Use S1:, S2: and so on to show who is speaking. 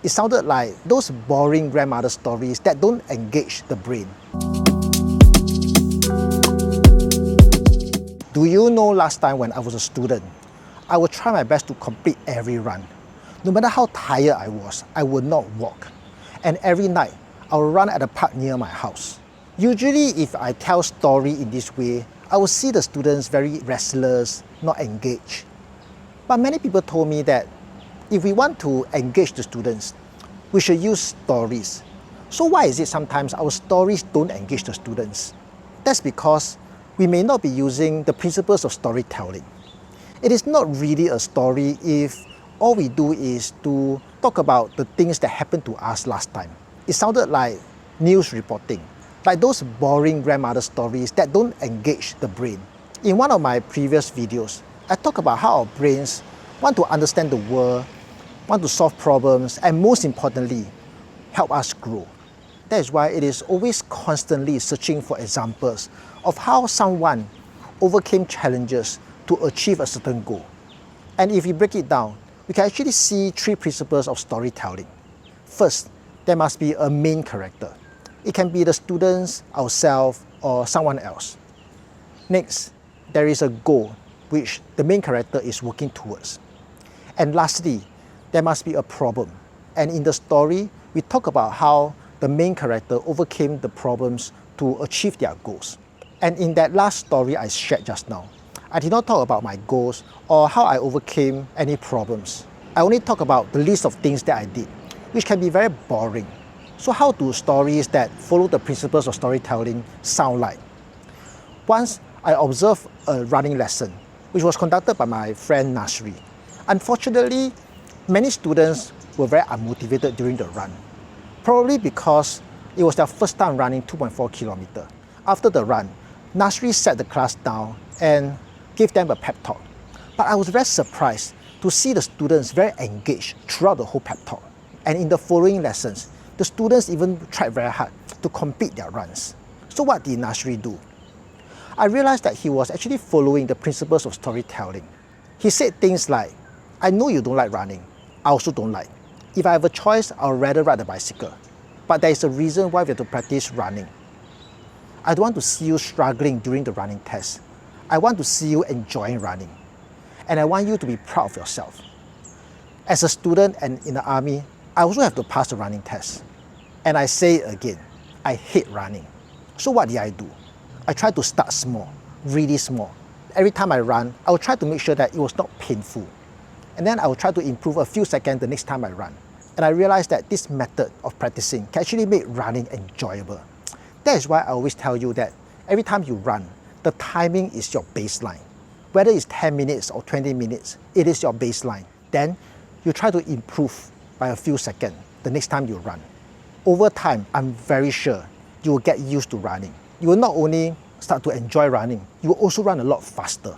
S1: It sounded like those boring grandmother stories that don't engage the brain. Do you know last time when I was a student, I would try my best to complete every run. No matter how tired I was, I would not walk. And every night, I would run at a park near my house. Usually, if I tell story in this way, I would see the students very restless, not engaged. But many people told me that if we want to engage the students, we should use stories. So why is it sometimes our stories don't engage the students? That's because we may not be using the principles of storytelling. It is not really a story if all we do is to talk about the things that happened to us last time. It sounded like news reporting, like those boring grandmother stories that don't engage the brain. In one of my previous videos, I talk about how our brains want to understand the world, want to solve problems, and most importantly, help us grow. That is why it is always constantly searching for examples of how someone overcame challenges to achieve a certain goal. And if we break it down, we can actually see three principles of storytelling. First, there must be a main character. It can be the students, ourselves, or someone else. Next, there is a goal which the main character is working towards. And lastly, there must be a problem. And in the story, we talk about how the main character overcame the problems to achieve their goals. And in that last story I shared just now, I did not talk about my goals or how I overcame any problems. I only talk about the list of things that I did, which can be very boring. So how do stories that follow the principles of storytelling sound like? Once I observed a running lesson, which was conducted by my friend Nasri. Unfortunately, many students were very unmotivated during the run, probably because it was their first time running 2.4 kilometers. After the run, Nasri sat the class down and gave them a pep talk. But I was very surprised to see the students very engaged throughout the whole pep talk. And in the following lessons, the students even tried very hard to complete their runs. So what did Nasri do? I realized that he was actually following the principles of storytelling. He said things like, I know you don't like running, I also don't like. If I have a choice, I would rather ride a bicycle. But there is a reason why we have to practice running. I don't want to see you struggling during the running test. I want to see you enjoying running. And I want you to be proud of yourself. As a student and in the army, I also have to pass the running test. And I say it again, I hate running. So what did I do? I tried to start small, really small. Every time I run, I will try to make sure that it was not painful. And then I will try to improve a few seconds the next time I run. And I realized that this method of practicing can actually make running enjoyable. That is why I always tell you that every time you run, the timing is your baseline. Whether it's 10 minutes or 20 minutes, it is your baseline. Then you try to improve by a few seconds the next time you run. Over time, I'm very sure you will get used to running. You will not only start to enjoy running, you will also run a lot faster.